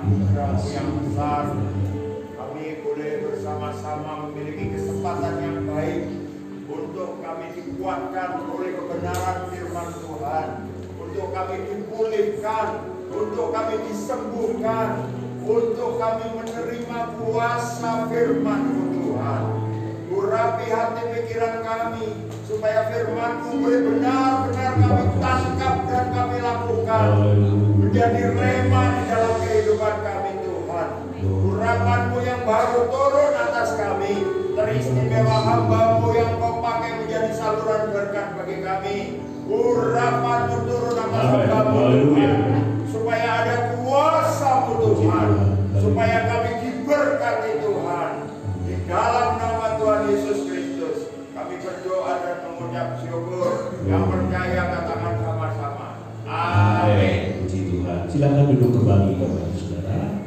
anugerah yang besar. Kami boleh bersama-sama memiliki kesempatan yang baik untuk kami dikuatkan oleh kebenaran firman Tuhan, untuk kami dipulihkan, untuk kami disembuhkan, untuk kami menerima kuasa firman Tuhan. Urapi hati pikiran kami, supaya firman-Mu boleh benar-benar kami tangkap dan kami lakukan, menjadi rema di dalam kehidupan kami Tuhan. Urapan-Mu yang baru turun atas kami, teristimewa hamba-Mu yang Kau pakai menjadi saluran berkat bagi kami. Urapan-Mu turun atas hamba-Mu Tuhan, supaya ada kuasa-Mu Tuhan, supaya kami diberkati Tuhan. Di dalam nama Tuhan Yesus Kristus kami berdoa dan mengucap syukur. Yang percaya katakan sama-sama amin. Puji Tuhan. Silakan duduk kembali Bapak Saudara.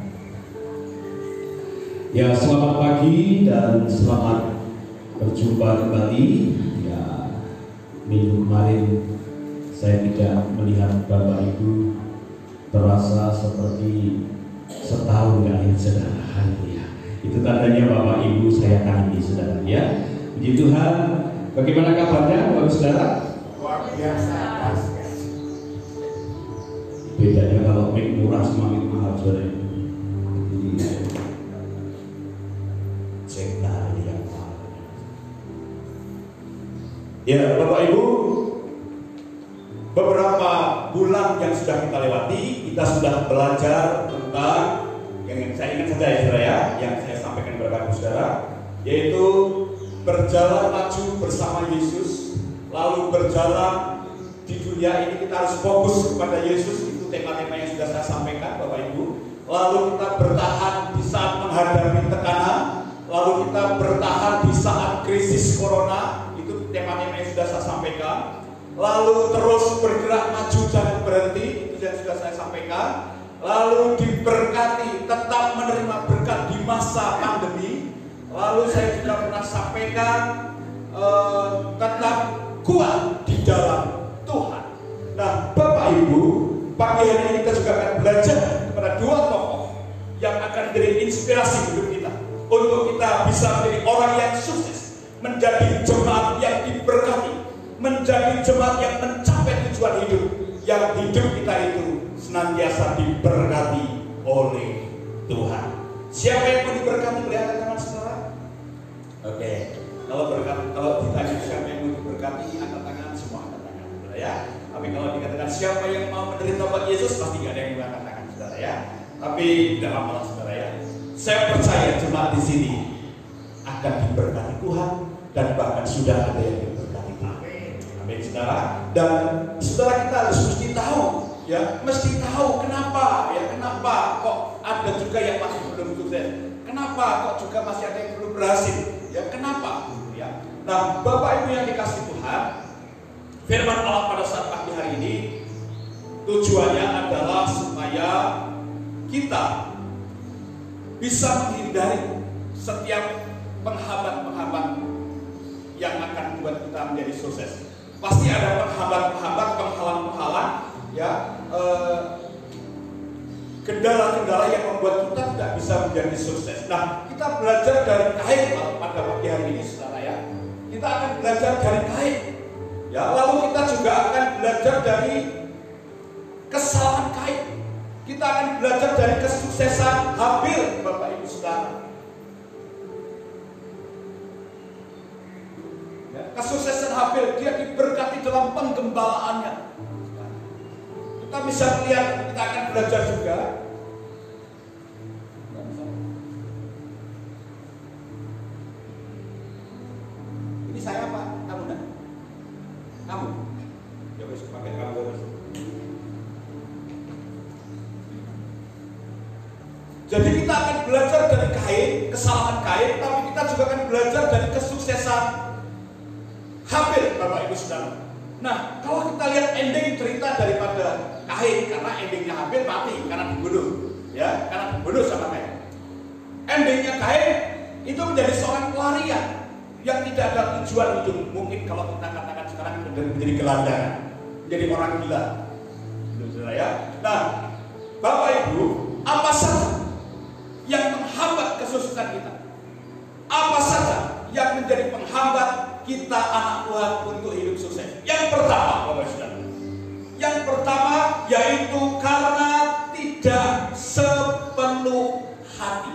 Ya, selamat pagi dan selamat berjumpa kembali. Ya, minggu kemarin saya tidak melihat Bapak Ibu, terasa seperti setahun kali saudara. Haleluya. Itu tandanya Bapak Ibu saya kangen saudara ya. Puji Tuhan. Bagaimana kabarnya Bapak Saudara? Luar biasa. Bedanya kalau mic murah sama mic mahal saudara. Cek yang mahal. Ya Bapak Ibu, beberapa bulan yang sudah kita lewati, kita sudah belajar tentang yang saya ingat saja ya saudara ya, yang saya sampaikan kepada saudara, yaitu berjalan maju bersama Yesus. Lalu berjalan di dunia ini kita harus fokus kepada Yesus. Itu tema-tema yang sudah saya sampaikan Bapak Ibu. Lalu kita bertahan di saat menghadapi tekanan. Lalu kita bertahan di saat krisis corona. Itu tema-tema yang sudah saya sampaikan. Lalu terus bergerak maju jangan berhenti. Itu yang sudah saya sampaikan. Lalu diberkati, tetap menerima berkat di masa pandemi. Lalu saya juga pernah sampaikan tetap kuat di dalam Tuhan. Nah Bapak Ibu, pagi hari ini kita juga akan belajar kepada dua tokoh yang akan menjadi inspirasi hidup kita, untuk kita bisa menjadi orang yang sukses, menjadi jemaat yang diberkati, menjadi jemaat yang mencapai tujuan hidup, yang hidup kita itu senantiasa diberkati oleh Tuhan. Siapa yang mau diberkati? Boleh angkat tangan saudara? Oke. Kalau ditanya siapa yang mau diberkati, angkat tangan, semua angkat tangan saudara ya. Tapi kalau dikatakan siapa yang mau menerima Tuhan Yesus, pasti gak ada yang mau angkat tangan saudara ya. Tapi tidak apa-apa saudara ya. Saya percaya jemaat di sini akan diberkati Tuhan, dan bahkan sudah ada yang diberkati Tuhan. Amin saudara. Dan saudara kita harus mesti tahu. Ya, mesti tahu kenapa kok ada juga yang masih belum sukses, kenapa kok juga masih ada yang belum berhasil, ya kenapa, ya. Nah, Bapak Ibu yang dikasih Tuhan, firman Allah pada saat pagi hari ini tujuannya adalah supaya kita bisa menghindari setiap penghambat-penghambat yang akan membuat kita menjadi sukses. Pasti ada penghambat-penghambat, penghalang-penghalang, ya, kendala-kendala yang membuat kita tidak bisa menjadi sukses. Nah, kita belajar dari Kain pada pagi hari ini, saudara ya. Kita akan belajar dari Kain, ya. Lalu kita juga akan belajar dari kesalahan Kain. Kita akan belajar dari kesuksesan Habil, Bapak Ibu saudara. Ya, kesuksesan Habil, dia diberkati dalam penggembalaannya. Kita bisa melihat, kita akan belajar juga. Ini saya Pak, kamu enggak? Kamu? Ya wis pakai kamu wis. Jadi kita akan belajar dari Kain, kesalahan Kain, tapi kita juga akan belajar dari kesuksesan Habil, Bapak Ibu saudara. Nah, kalau kita lihat ending cerita daripada Kain, karena endingnya Habil mati karena dibunuh, ya, karena dibunuh sama Kain. Endingnya Kain itu menjadi seorang pelarian yang tidak ada tujuan hidup. Mungkin kalau kita katakan sekarang menjadi gelandangan, menjadi orang gila, ya. Nah, Bapak Ibu, apa saja menunjukkan kita apa saja yang menjadi penghambat kita anak Tuhan untuk hidup sukses. Yang pertama, Bapak Saudara, yang pertama yaitu karena tidak sepenuh hati.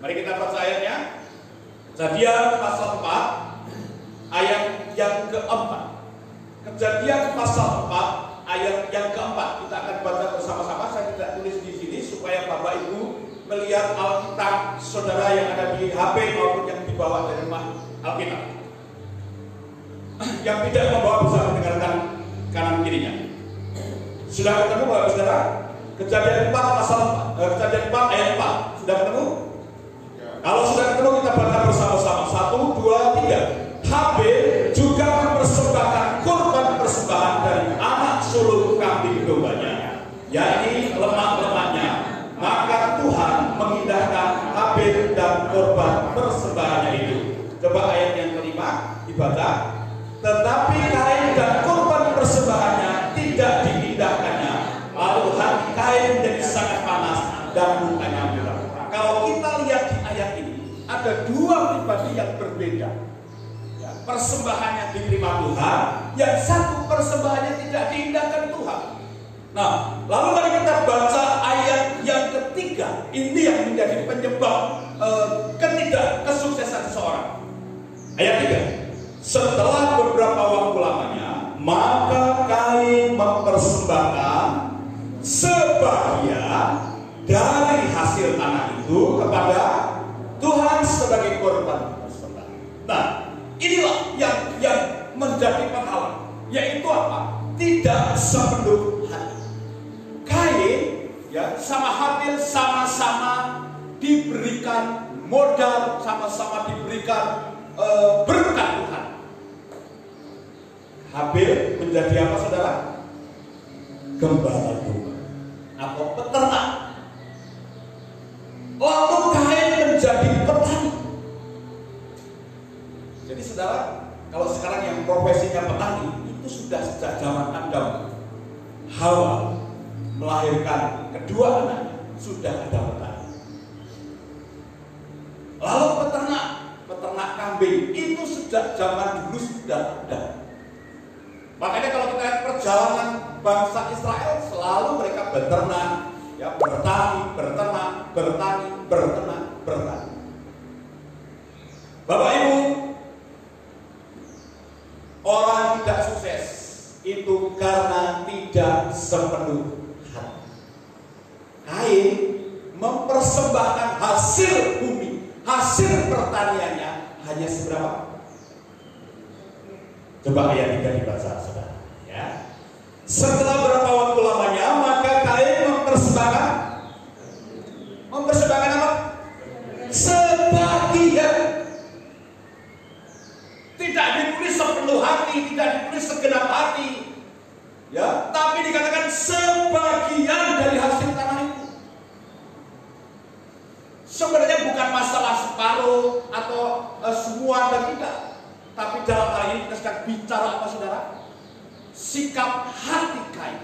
Mari kita baca ayatnya. Kejadian pasal 4 ayat yang keempat. Kejadian pasal 4 ayat yang keempat. Kita akan baca bersama-sama. Saya tidak tulis di sini supaya Bapak Ibu melihat Alkitab saudara yang ada di HP maupun yang dibawa dari rumah Alkitab. Yang tidak membawa bisa mendengarkan kanan kirinya. Sudah ketemu Bapak Saudara? Kejadian 4 pasal Kejadian 4 ayat 4. Sudah ketemu? Kalau sudah ketemu kita baca bersama-sama. 1, 2, 3. Habil juga mempersembahkan kurban persembahan dari anak sulung kambing dombanya, yakni lemak-lemaknya. Maka Tuhan mengindahkan Habil dan korban persembahannya itu. Coba ayat yang kelima dibaca. Tetapi Kain dan korban persembahannya tidak diindahkannya. Lalu hati Kain menjadi sangat panas dan mukanya merah. Kalau kita lihat di ayat ini, ada dua pribadi yang berbeda. Ya, persembahannya diterima Tuhan, yang satu persembahannya tidak diindahkan Tuhan. Nah, lalu mari kita baca ayat yang ketiga. Ini yang menjadi penyebab ketidakkesuksesan seseorang. Ayat 3. Setelah beberapa waktu lamanya, maka Kain mempersembahkan sebagian dari hasil tanah itu kepada Tuhan sebagai korban persembahan. Nah, inilah yang menjadi penghalang, yaitu apa? Tidak sepenuh hati. Kain ya sama Habil sama-sama diberikan modal, sama-sama diberikan berkat Tuhan. Habil menjadi apa saudara? Gembala domba atau peternak. Lalu Kain menjadi petani. Jadi saudara, kalau sekarang yang profesinya petani itu sudah sejak zaman Adam Hawa melahirkan kedua anaknya sudah ada petani. Lalu peternak kambing itu sejak zaman dulu sudah ada. Makanya kalau kita lihat perjalanan bangsa Israel selalu mereka beternak, ya bertani. Bapak Ibu, orang tidak sukses itu karena tidak sepenuh hati. Kain mempersembahkan hasil bumi, hasil pertaniannya hanya seberapa? Coba ayat 3 dibaca saudara. Ya. Setelah berapa waktu lamanya, maka Kain mempersembahkan apa? Sebagian. Tidak ditulis sepenuh hati, tidak ditulis segenap hati, ya, tapi dikatakan sebagian dari hasil tanah itu. Sebenarnya bukan masalah separuh atau semua dan tidak, tapi dalam hal ini kita sedang bicara apa saudara? Sikap hati Kain.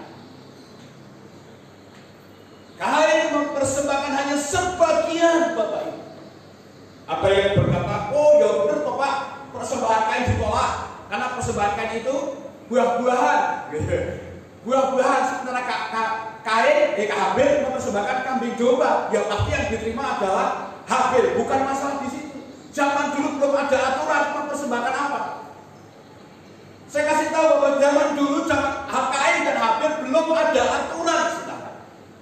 Kain mempersembahkan hanya sebagian, Bapak Ibu. Apa yang berkata, oh ya benar Bapak, persembahan Kain ditolak karena persembahan Kain itu buah-buahan. Buah-buahan sementara Kain, Habil mempersembahkan kambing domba. Ya pasti yang diterima adalah Habil. Bukan masalah di situ. Zaman dulu belum ada aturan mempersembahkan apa. Saya kasih tahu bahwa zaman dulu Kain dan Habil belum ada aturan.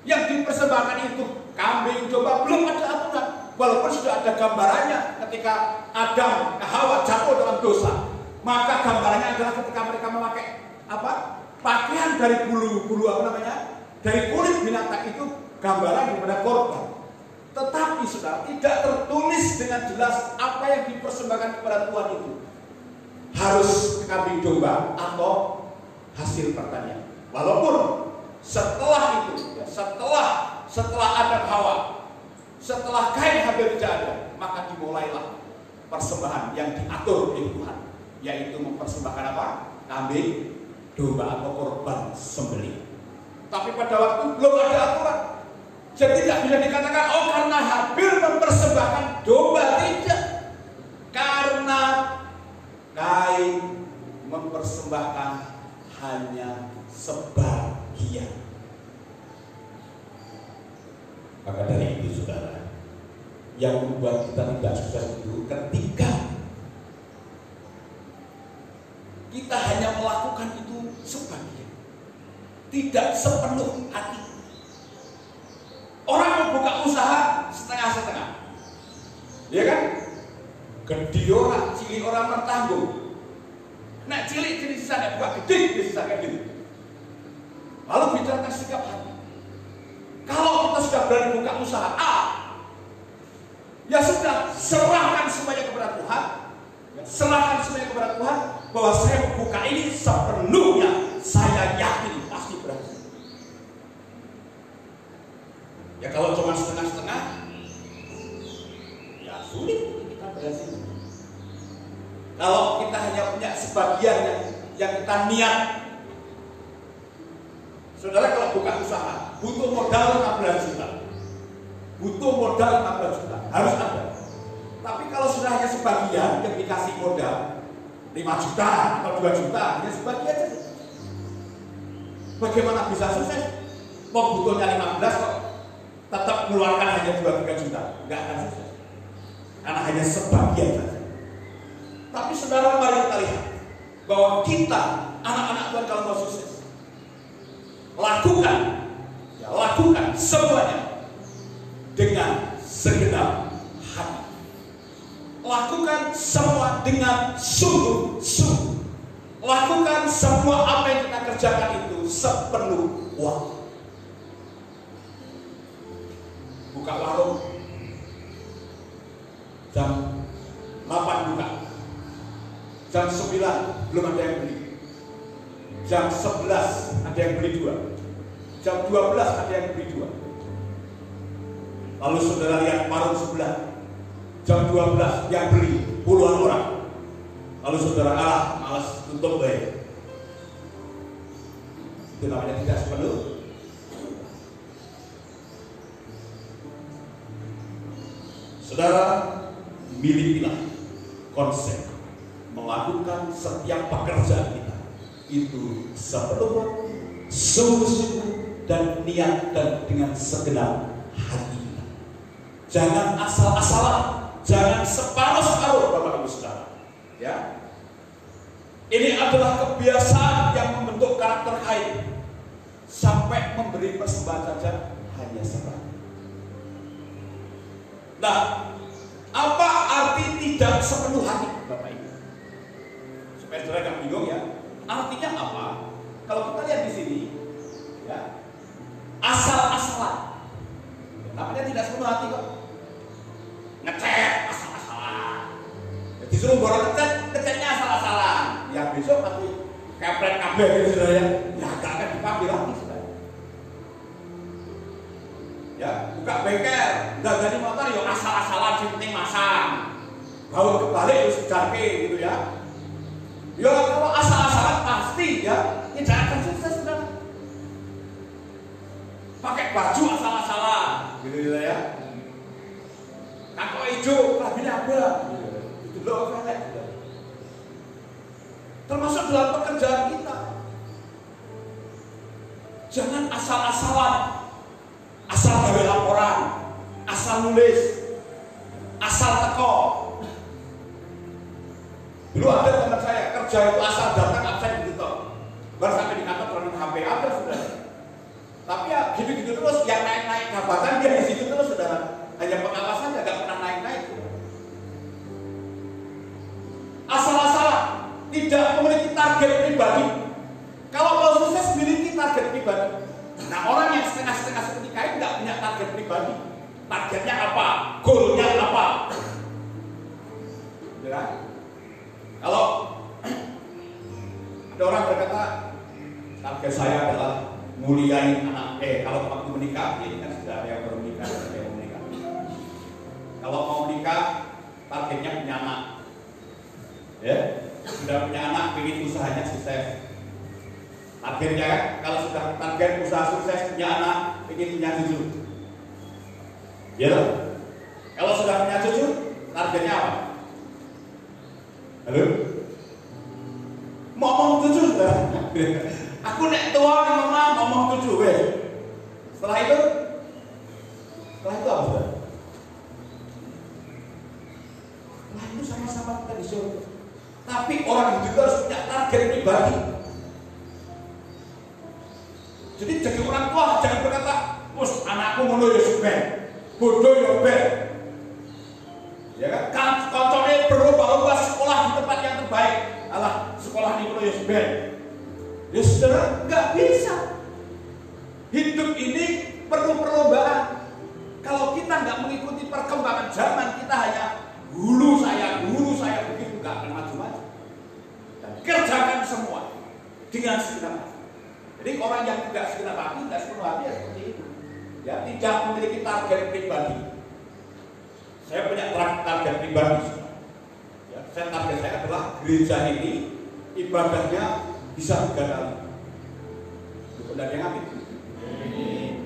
Yang dipersembahkan itu kambing domba, belum ada aturan. Walaupun sudah ada gambarannya ketika Adam ke Hawa jatuh dalam dosa, maka gambarannya adalah ketika mereka memakai apa? Pakaian dari bulu apa namanya? Dari kulit binatang itu gambaran daripada korban. Tetapi saudara, tidak tertulis dengan jelas apa yang dipersembahkan kepada Tuhan itu. Harus kambing domba atau hasil pertanian. Walaupun setelah itu, ya, setelah Adam Hawa, setelah Kain Habil tidak ada, maka dimulailah persembahan yang diatur oleh Tuhan, yaitu mempersembahkan apa? Kambing domba atau korban sembelih. Tapi pada waktu belum ada aturan. Jadi tidak bisa dikatakan, oh karena Habil mempersembahkan domba, tidak. Karena Kain mempersembahkan hanya sebagian. Maka dari itu saudara, yang membuat kita tidak sukses itu ketika kita hanya melakukan itu sebagian, tidak sepenuh hati. Orang membuka usaha setengah-setengah, ya kan? Gede orang, cilik orang bertanggung. Nah cilik jadi sisa, buka gede jadi sisa kayak gitu. Lalu bicara sikap hati. Kalau kita sudah berani buka usaha A, ya sudah, serahkan semuanya kepada Tuhan. Serahkan semuanya kepada Tuhan, bahwa saya membuka ini sepenuhnya, saya yakin pasti berhasil. Ya kalau cuma setengah-setengah, ya sulit kita berhasil. Kalau kita hanya punya sebagian yang kita niat, saudara kalau buka usaha butuh modal 15 juta, butuh modal 15 juta, harus ada. Tapi kalau sudah hanya sebagian yang dikasih modal 5 juta atau 2 juta, hanya sebagian saja, bagaimana bisa sukses? Mau butuhnya 15 kok tetap mengeluarkan hanya 2-3 juta, nggak akan sukses, karena hanya sebagian saja. Tapi saudara, mari kita lihat bahwa kita anak-anak Tuhan kalau mau sukses, lakukan semuanya dengan segenap hati. Lakukan semua dengan sungguh-sungguh. Lakukan semua apa yang kita kerjakan itu sepenuh waktu. Buka warung jam 8 buka, jam 9 belum ada yang beli, jam 11 ada yang beli 2, jam 12 ada yang beli 2. Lalu saudara lihat warung sebelah, jam 12 yang beli puluhan orang. Lalu saudara, malas tutup deh. Itu namanya tidak sepenuh. Saudara, milikilah konsep melakukan setiap pekerjaan kita itu sepenuh waktu, sungguh-sungguh, dan niat dan dengan segenap hati kita. Jangan asal-asalan, jangan separuh-separuh, Bapak Ibu Saudara. Ya, ini adalah kebiasaan yang membentuk karakter Kain. Sampai memberi persembahan saja hanya sebagian. Nah, apa arti tidak sepenuh hati, Bapak Ibu? Supaya saudara nggak bingung ya. Artinya apa? Kalau kita lihat di sini, ya, asal-asalan. Namanya tidak sepenuh hati kok. Ngecat asal-asalan. Disuruh borong ngecatnya asal-asalan. Ya besok pasti kepret kabeh gitu saudara ya. Ya gak akan dipakai lagi saudara. Ya, buka bengkel, dagang motor ya asal-asalan, sing penting masang. Bawa kebalik ya sejarke gitu ya. Ya kalau asal-asalan pasti ya tidak akan sukses saudara. Pakai baju asal-asalan gitu ya. Kantong hijau, kelaminnya apa? Itu loh kelek. Termasuk dalam pekerjaan kita. Jangan asal-asalan. Asal gawe laporan, asal nulis, asal teko. Dulu ada teman saya kerja itu asal datang absen gitu toh. Baru sampai di kantor running HP ada sudah. Tapi ya gitu-gitu terus, yang naik-naik jabatan dia di situ terus saudara. Hanya pengawasan nggak pernah naik-naik. Asal-asalan, tidak memiliki target pribadi. Kalau mau sukses miliki target pribadi. Nah, orang yang setengah-setengah seperti Kain nggak punya target pribadi. Targetnya apa? Goalnya apa? Ya. Kalau ada orang berkata, target saya adalah muliain anak. Kalau waktu menikah, ini kan sudah ada yang baru menikah, ada yang mau menikah. Kalau mau menikah, targetnya punya anak. Ya, sudah punya anak, ingin usahanya sukses. Targetnya kan, kalau sudah target usaha sukses punya anak, ingin punya cucu. Ya, kalau sudah punya cucu, targetnya apa? Halo? Ngomong cucu sudah. Aku nek tua nih mama ngomong cucu, weh. Setelah itu apa sudah? Setelah itu sama-sama kita disuruh. Tapi orang itu juga harus punya target pribadi. Jadi jadi orang tua jangan berkata, "Mus, anakku ngono ya ben, bodoh ya ben." Ya kan koncone berubah-ubah sekolah di tempat yang terbaik. Alah, sekolah di ngono ya ben. Ya saudara, nggak bisa. Hidup ini perlu perlombaan. Kalau kita nggak mengikuti perkembangan zaman, kita hanya guru saya begitu, nggak akan maju-maju. Dan kerjakan semua dengan segenap hati. Jadi orang yang tidak segenap hati, tidak sepenuh hati ya seperti itu. Ya, tidak memiliki target pribadi. Saya punya target pribadi. Ya, target saya adalah gereja ini ibadahnya bisa 3 kali. Benar yang amin.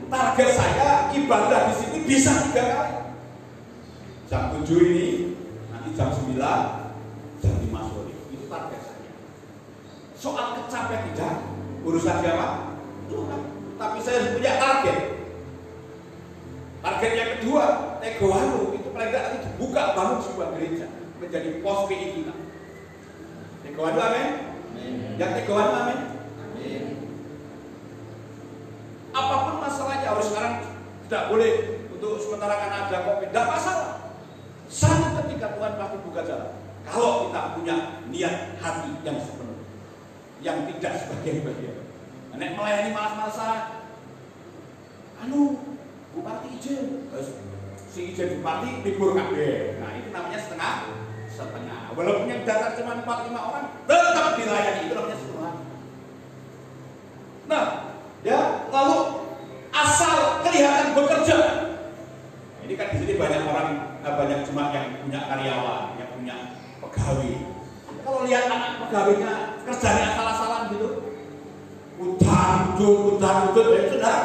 Target saya ibadah di sini bisa 3 kali. Jam 7 ini, nanti jam 9, jam 5 sore. Itu target saya. Soal kecapean tidak urusan siapa? Tuhan. Tapi saya punya target. Target yang kedua, Tegohanu itu paling tidak nanti dibuka bangun sebuah gereja menjadi pos PI kita. Tegohanu amin. Yang Tegohanu amin. Apapun masalahnya harus sekarang tidak boleh untuk sementara karena ada COVID, tidak masalah. Satu ketika Tuhan pasti buka jalan. Kalau kita punya niat hati yang sepenuh, yang tidak sebagian-bagian. Nek melayani malas-malasan, bupati izin, si izin bupati libur kabeh. Nah itu namanya setengah. Walaupun yang datang cuma 4-5 orang, tetap dilayani, itu namanya setengah. Nah, ya lalu asal kelihatan bekerja. Ini kan di sini banyak orang, banyak jemaat yang punya karyawan, yang punya pegawai. Kalau lihat anak pegawainya kerjanya asal-asalan gitu, udah ya saudara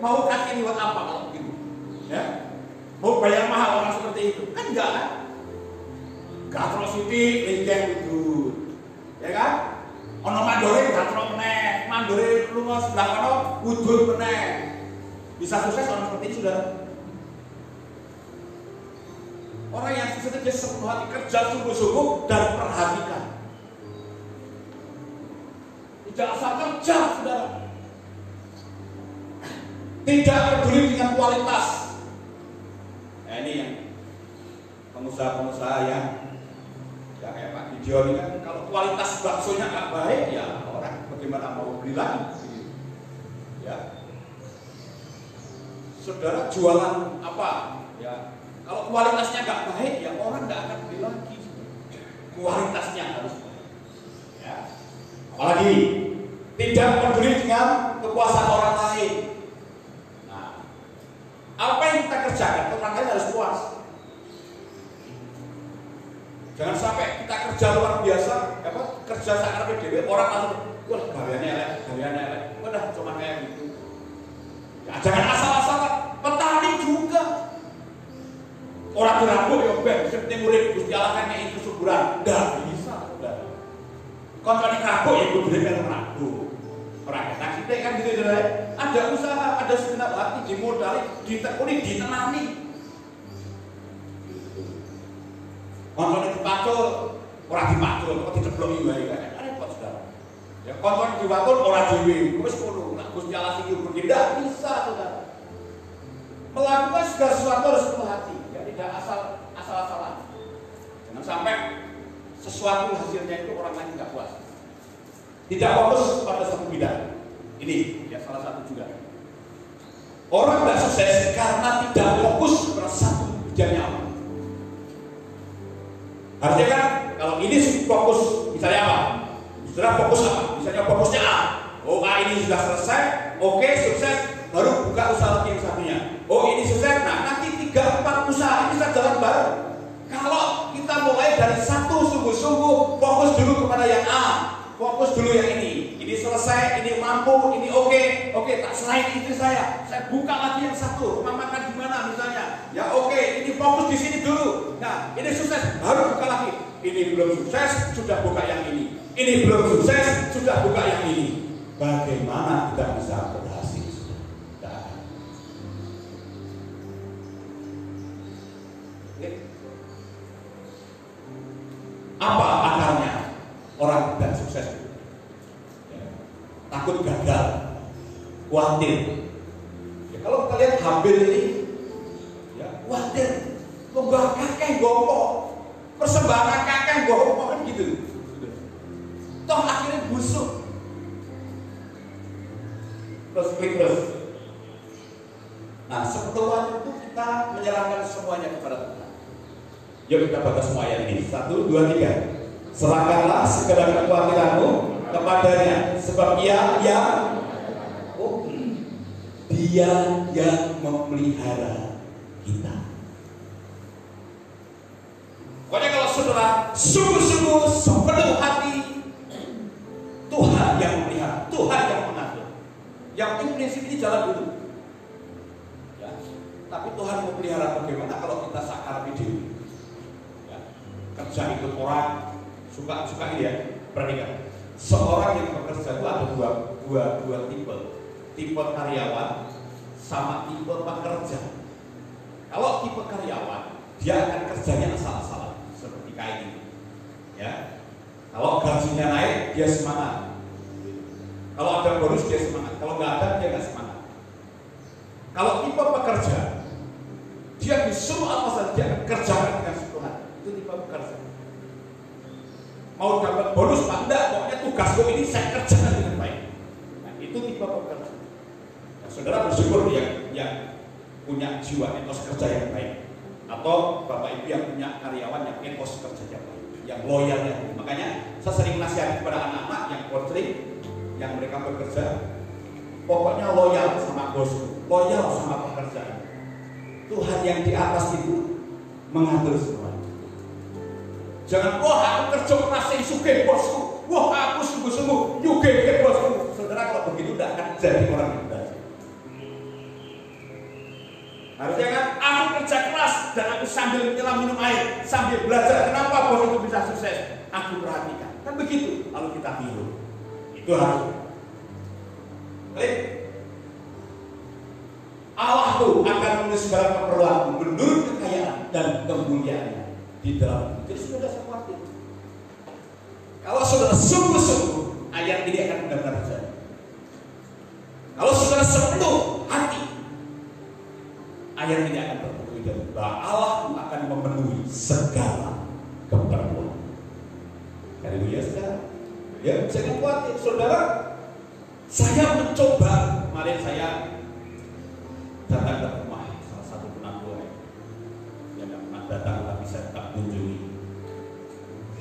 mau kasih buat apa kalau begitu? Ya, mau bayar mahal orang seperti itu? Kan enggak kan? Gatro City, Linjeng itu, ya kan? Ono mandore gatro meneh, mandore lunga sebelah kono udun meneh. Bisa sukses orang seperti ini saudara? Orang yang sukses dia sepenuh hati kerja sungguh-sungguh dan perhatikan. Tidak asal kerja, saudara. Tidak peduli dengan kualitas. Nah ini yang pengusaha-pengusaha yang ya kayak Pak Gideon ini kan kalau kualitas baksonya nggak baik ya orang bagaimana mau beli lagi? Ya, saudara jualan apa? Ya, kalau kualitasnya nggak baik ya orang nggak akan beli lagi. Kualitasnya harus baik. Ya. Apalagi tidak peduli dengan kepuasan orang lain. Nah, apa yang kita kerjakan orang lain harus puas. Jangan sampai kita kerja luar biasa, kerja sakar PDW orang langsung, wah gaweane elek, udah cuma kayak gitu. Ya, jangan asal-asalan. Petani juga. Orang dirambut ya ben, sing urip Gusti Allah kan itu suburan, ndak bisa, saudara. Koncone kerabuk ya kudu melu rabu. Ora ketak sithik kan gitu saudara. Ada usaha, ada segenap hati dimodali, ditekuni, ditenani. Koncone dipacul, ora dipacul, kok dicebloki wae kan. Repot saudara. Ya koncone diwatul ora dhewe, wis ngono. Nek Gusti Allah sing nyuwun ndak bisa saudara. Melakukan segala sesuatu harus penuh hati, ya tidak asal-asalan. Jangan sampai sesuatu hasilnya itu orang lain tidak puas. Tidak fokus pada satu bidang. Ini ya salah satu juga. Orang tidak sukses karena tidak fokus pada satu bidangnya apa. Artinya kan kalau ini fokus misalnya apa? Sudah fokus apa? Misalnya fokusnya A. Oh A ini sudah selesai, oke sukses, baru buka usaha lagi yang satunya. Oh ini sukses, nah nanti 3-4 usaha ini bisa jalan bareng. Kalau kita mulai dari satu sungguh-sungguh, fokus dulu kepada yang A, fokus dulu yang ini selesai, ini mampu, ini oke, tak selain istri saya buka lagi yang satu, rumah makan di mana misalnya, ya fokus di sini dulu. Nah, ini sukses, baru buka lagi. Ini belum sukses, sudah buka yang ini. Ini belum sukses, sudah buka yang ini. Bagaimana kita bisa berhasil? Tidak. Apa akarnya orang tidak sukses? Takut gagal, khawatir. Ya, kalau kalian hampir ini, ya khawatir, lomba kakek gopo, persembahan kakek gopo kan gitu. Toh akhirnya busuk. Terus klik terus. Nah, sebetulnya itu kita menyerahkan semuanya kepada Tuhan. Yuk kita baca semua ayat ini. 1, 2, 3. Serahkanlah segala kekhawatiranmu kepadanya, sebab Dia yang memelihara kita. Pokoknya kalau saudara sungguh-sungguh sepenuh hati, Tuhan yang memelihara, Tuhan yang mengatur. Yang penting prinsip ini jalan dulu. Ya. Tapi Tuhan memelihara bagaimana kalau kita sakar dewi? Ya. Kerja ikut orang, suka ini ya, perhatikan. Seorang yang bekerja itu ada dua tipe karyawan sama tipe pekerja. Kalau tipe karyawan, dia akan kerjanya asal-asalan seperti kayak ini. Ya, kalau gajinya naik, dia semangat. Kalau ada bonus, dia semangat. Kalau nggak ada, dia nggak semangat. Kalau tipe pekerja, dia disuruh apa saja, dia akan kerjakan dengan sepenuhnya. Itu tipe pekerja. Mau dapat bonus pak enggak, pokoknya tugasku ini saya kerjakan dengan baik. Nah, itu tipe pekerja. Nah, saudara bersyukur yang punya jiwa etos kerja yang baik, atau bapak ibu yang punya karyawan yang etos kerja yang baik, yang loyal yang baik. Makanya saya sering nasihat kepada anak-anak yang coaching, yang mereka bekerja, pokoknya loyal sama bos, loyal sama pekerjaan. Tuhan yang di atas itu mengatur semua. Jangan, wah aku kerja keras sugih bosku, wah aku sungguh-sungguh nyugih bosku. Saudara kalau begitu tidak akan jadi orang yang berhasil. Harusnya kan aku kerja keras dan aku sambil menyelam minum air, sambil belajar. Kenapa bos itu bisa sukses? Aku perhatikan. Kan begitu. Lalu kita hidup. Itu harus. Allah tuh akan menulis segala keperluanmu menurut kekayaan dan kemuliaannya di dalam. Jadi sudah khawatir. Kalau saudara sungguh-sungguh, ayat ini akan benar-benar terjadi. Kalau saudara sepenuh hati, ayat ini akan terpenuhi dan Allah akan memenuhi segala keperluan. Haleluya saudara. Ya, jangan khawatir saudara. Saya mencoba, kemarin saya datang ke rumah salah satu penanggung yang tidak pernah datang tapi saya tetap kunjungi.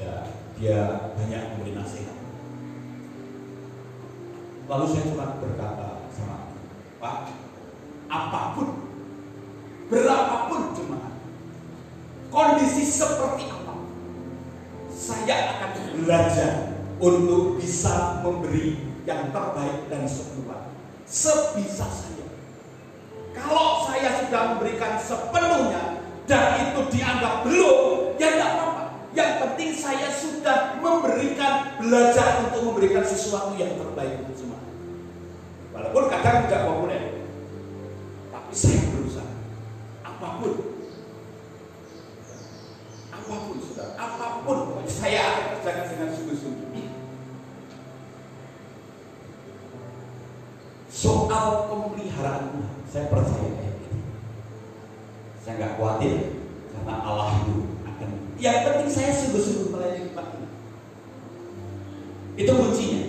Ya, dia banyak memberi nasihat. Lalu saya cuma berkata sama Pak, apapun, berapapun jemaat, kondisi seperti apa, saya akan belajar untuk bisa memberi yang terbaik dan sepenuhnya, sebisa saya. Kalau saya sudah memberikan sepenuhnya dan itu dianggap belum, ya tidak apa-apa. Yang penting saya sudah memberikan, belajar untuk memberikan sesuatu yang terbaik untuk semua. Walaupun kadang tidak populer, tapi saya berusaha. Apapun, saudara, apapun, saya akan kerjakan dengan sungguh-sungguh. Soal pemeliharaan Tuhan, saya percaya kayak gitu. Saya nggak khawatir karena Allah itu akan. Yang penting saya sungguh-sungguh melayani Pak. Itu kuncinya.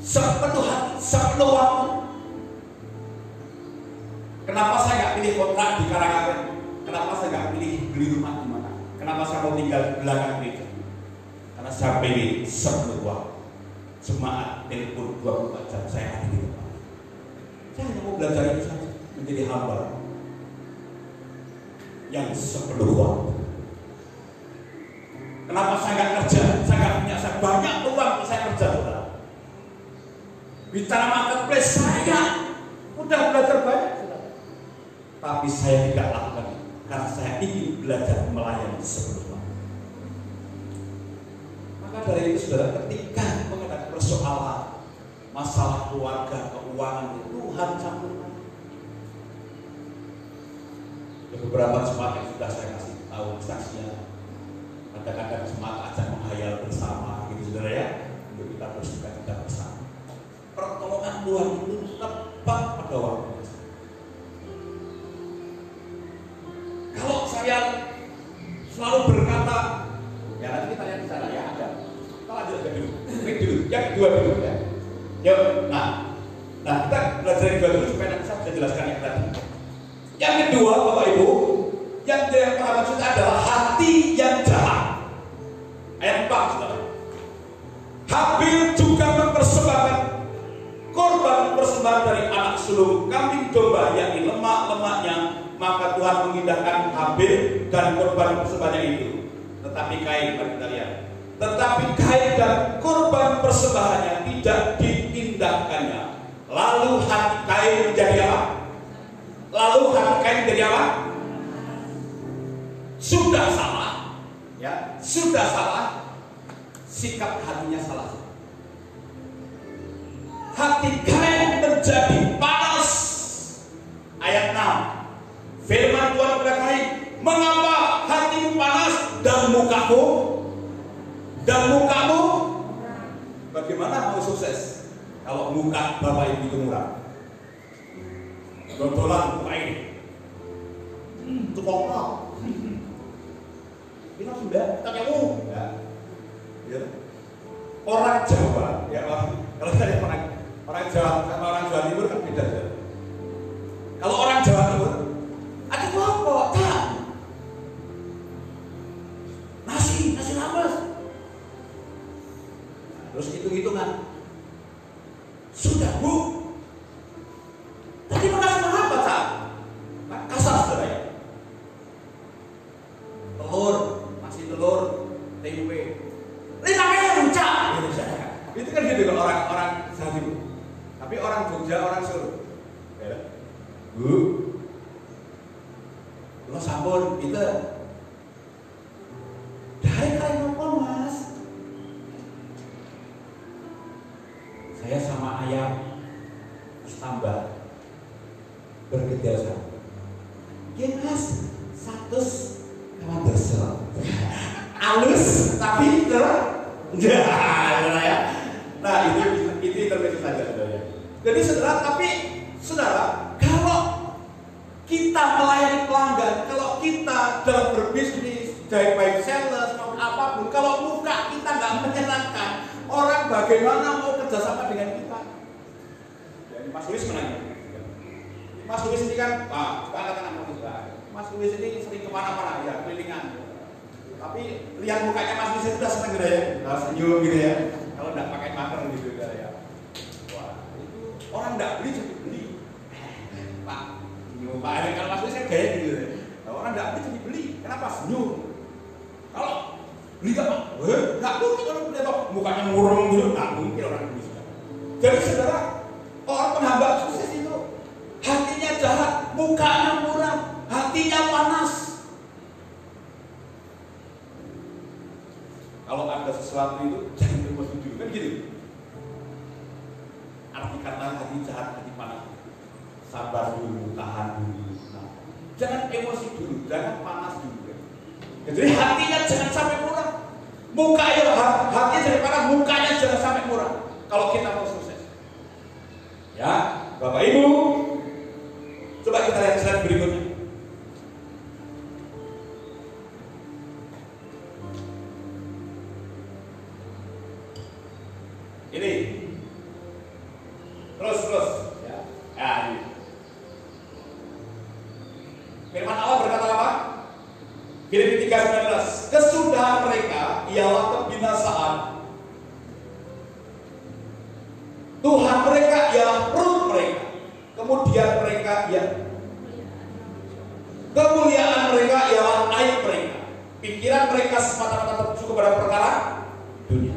Sepenuh hati, sepenuh waktu. Kenapa saya nggak pilih kontrak di Karanganyar? Kenapa saya nggak pilih beli rumah di mana? Kenapa saya mau tinggal di belakang gereja? Karena saya pilih sepenuh waktu. Jemaat telepon 24 jam saya ada di tempat. Saya hanya mau belajar itu saja, menjadi hamba yang sepenuh waktu. Kenapa saya nggak kerja? Saya nggak punya, saya banyak uang saya kerja, saudara. Bicara marketplace saya udah belajar banyak, saudara. Tapi saya tidak lakukan. karena saya ingin belajar melayani sebelum Tuhan. Maka dari itu saudara, ketika menghadapi persoalan masalah keluarga, keuangan, Tuhan campurkan. Ada beberapa jemaat yang sudah saya kasih tahu saksinya. Kadang-kadang jemaat ajak menghayal bersama, gitu saudara ya, untuk kita bersuka cita bersama. Pertolongan Tuhan itu tepat pada waktu. Kalau saya selalu berkata, ya nanti kita lihat di sana ya ada. Kita lanjut aja dulu. Break dulu. Yang kedua dulu ya. Yuk, nah kita belajar yang kedua dulu supaya nanti saya bisa jelaskan yang tadi. Yang kedua, Bapak Ibu, yang pertama maksud adalah hati yang jahat. Ayat 4, saudara. Habil juga mempersembahkan korban persembahan dari anak sulung kambing domba yang lemak-lemaknya, maka Tuhan mengindahkan Habil dan korban persembahannya itu. Tetapi Kain, mari kita lihat. Tetapi Kain dan korban persembahannya tidak diindahkannya. Lalu hati Kain menjadi apa? Sudah salah, ya, sudah salah. Sikap hatinya salah. Hati Kain menjadi panas. Ayat 6. Firman Tuhan kepada Kain, mengapa hatimu panas dan mukamu? Bagaimana mau sukses kalau muka Bapak Ibu itu murah? Dodolan muka ini. Itu kok. Ini sudah kamu. Ya. Orang Jawa, ya kalau kita lihat orang Jawa sama orang Jawa Timur kan beda ya. Kalau orang Jawa Timur, ada apa? Tak. Nasi rames. Terus hitung-hitungan. Sudah Bu. Tadi makan apa tak? Kasar saudara ya. Nasi telur, tempe. 5.000 Cak. Itu kan gitu kalau orang Jawa Timur. Tapi orang Jogja, orang Solo. Ya. Bu. Lo sampun itu. Dari kalian apa Mas? Saya sama ayam tambah bergejala. Ya Mas, 100 kawan bersel. Halus tapi ya. Nah itu intermezzo saja saudara. Jadi saudara, kalau kita melayani pelanggan, kalau kita dalam berbisnis, baik sales maupun apapun, kalau muka kita nggak menyenangkan, orang bagaimana mau kerjasama dengan kita? Jadi Mas Luis menanya. Mas Luis ini kan, katakan Mas Luis ini sering kemana-mana ya, kelilingan. Tapi lihat mukanya Mas Luis sudah seneng gitu ya, senyum gitu ya. Kalau nggak pakai masker gitu ya. Wah, itu orang nggak beli jadi beli. Pak, kalau Mas Luis kan gaya gitu ya. Orang nggak beli jadi beli. Kenapa? Senyum. Kalau beli nggak mungkin orang beli apa? Mukanya murung gitu, nggak mungkin orang beli. Jadi saudara, orang penghamba sukses itu hatinya jahat, mukanya murah, hatinya panas. Kalau ada sesuatu itu jangan emosi dulu, kan gitu. Arti kata hati jahat, hati panas. Sabar dulu, tahan dulu. Nah, jangan emosi dulu, jangan panas dulu. Jadi hatinya jangan sampai murah. Mukanya hatinya jangan panas, mukanya jangan sampai murah. Kalau kita mau sukses. Ya, Bapak Ibu, coba kita lihat slide berikutnya. Ini terus ya. Nah, ini. Firman Allah berkata apa? Filipi 3:19, kesudahan mereka ialah kebinasaan, Tuhan mereka ialah perut mereka, kemudian mereka kemuliaan mereka ialah aib mereka, pikiran mereka semata-mata tertuju kepada perkara dunia.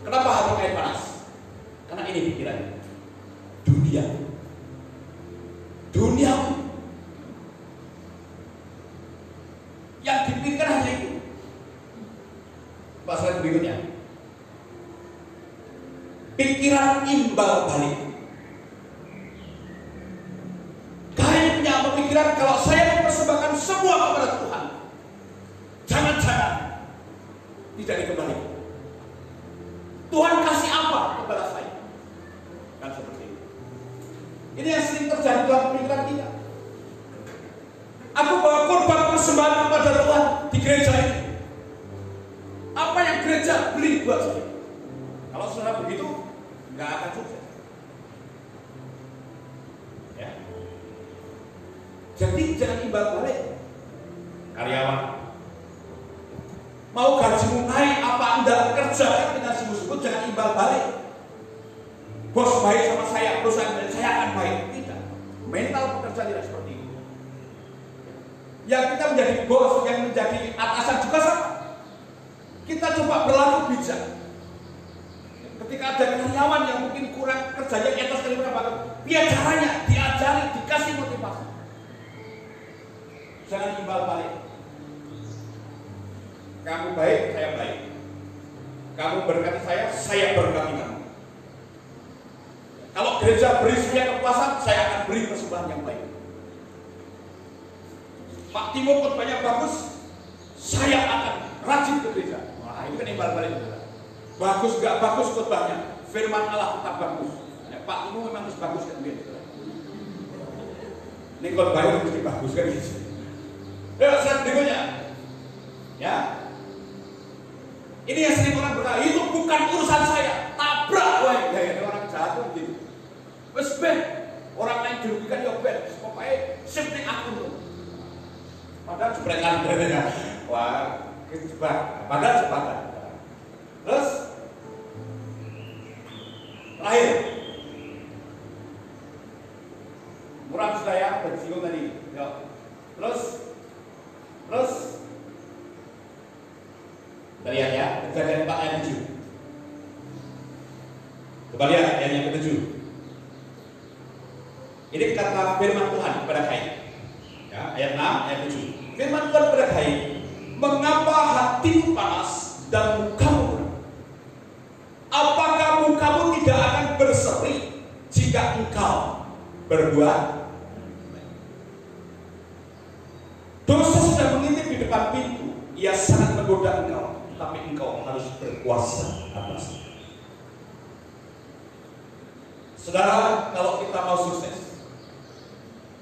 Kenapa hati Kain panas? Karena ini pikirannya. Dunia. slide berikutnya. Pikiran imbal balik. Kain punya pemikiran kalau saya mempersembahkan semua kepada Tuhan, jangan-jangan tidak dikembalikan. Tuhan kasih apa kepada saya? Kan seperti itu. Ini yang sering terjadi dalam pemikiran kita. Aku bawa korban persembahan kepada Tuhan di gereja ini. Apa yang gereja beli buat saya? Kalau saudara begitu, nggak akan sukses. Ya. Jadi jangan imbal balik. Karyawan mau gajimu naik apa Anda kerjakan dengan sungguh-sungguh, jangan imbal balik. Bos baik sama saya, perusahaan saya akan baik. Tidak. Mental pekerja tidak seperti itu. Yang kita menjadi bos, yang menjadi atasan juga sama. Kita coba berlaku bijak. Ketika ada karyawan yang mungkin kurang kerjanya etos kali bagus, biar caranya diajari, dikasih motivasi. Jangan imbal balik. Kamu baik, saya baik. Kamu berkati saya berkati kamu. Kalau gereja beri saya kepuasan, saya akan beri persembahan yang baik. Pak Timo khotbahnya bagus, saya akan rajin ke gereja. Wah, ini kan imbal balik. Bagus gak bagus khotbahnya, firman Allah tetap bagus. Ya, Pak Timo memang harus bagus kan gitu. Ini khotbahnya mesti bagus kan gitu. Ya, slide berikutnya. Ya. Ini yang sering orang berkata, itu bukan urusan saya. Tabrak, wah, ya orang jatuh gitu. Wes ben, orang lain dirugikan ya ben. Pokoknya penting aku tuh. Padahal jepretan ya. Wah, kejebak. Padahal jebakan. Terus terakhir, murah sudah ya, bersinggung tadi. Yuk. Terus kita lihat ya, Kejadian 4 ayat 7. Coba lihat ayat yang ke-7. Ini kata firman Tuhan kepada Kain. Ya, ayat 6, ayat 7. Firman Tuhan kepada Kain, mengapa hatimu panas dan mukamu geram? Apakah mukamu tidak akan berseri jika engkau berbuat? Dosa sudah mengintip di depan pintu, ia sangat menggoda engkau, tapi engkau harus berkuasa atasnya. Saudara, kalau kita mau sukses,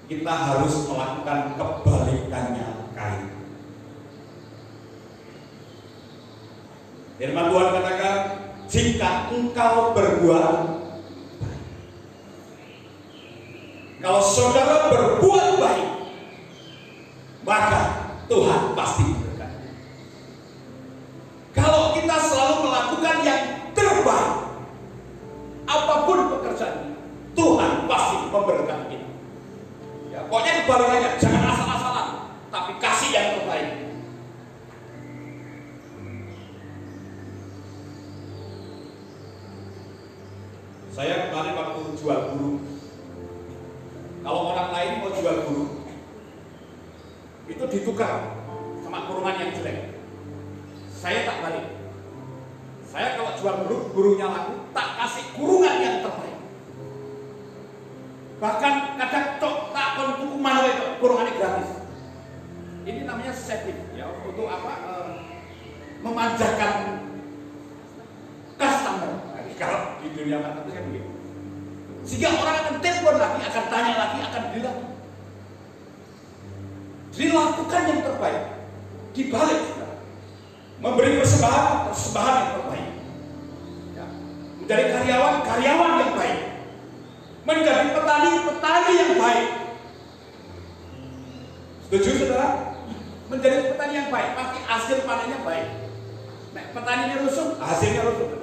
kita harus melakukan kebalikannya Kain. Firman Tuhan katakan, jika engkau berbuat baik, kalau saudara berbuat baik, maka Tuhan pasti memberkati. Kalau kita selalu melakukan yang terbaik, apapun pekerjaan, Tuhan pasti memberkati kita. Ya, pokoknya kebalikannya, jangan asal-asalan, tapi kasih yang terbaik. Saya kemarin waktu jual burung, kalau orang lain mau jual burung, itu ditukar sama kurungan yang jelek. Saya tak balik. Saya kalau jual burung, burungnya laku, tak kasih kurungan yang terbaik. Bahkan kadang tak tuku mana itu kurungannya gratis. Ini namanya setting ya, untuk apa? Memanjakan customer. Kalau di dunia marketing kan begitu. Sehingga orang akan telepon lagi, akan tanya lagi, akan beli lagi. Jadi lakukan yang terbaik. Dibalik saudara. Memberi persembahan yang terbaik. Ya. Menjadi karyawan yang baik. Menjadi petani yang baik. Setuju saudara? Menjadi petani yang baik, pasti hasil panennya baik. Nah, petaninya rusuh, hasilnya rusuh. Saudara.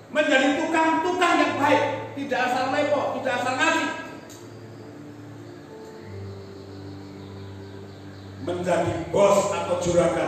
Menjadi tukang yang baik, tidak asal lepo, tidak asal ngasih. Menjadi bos atau juragan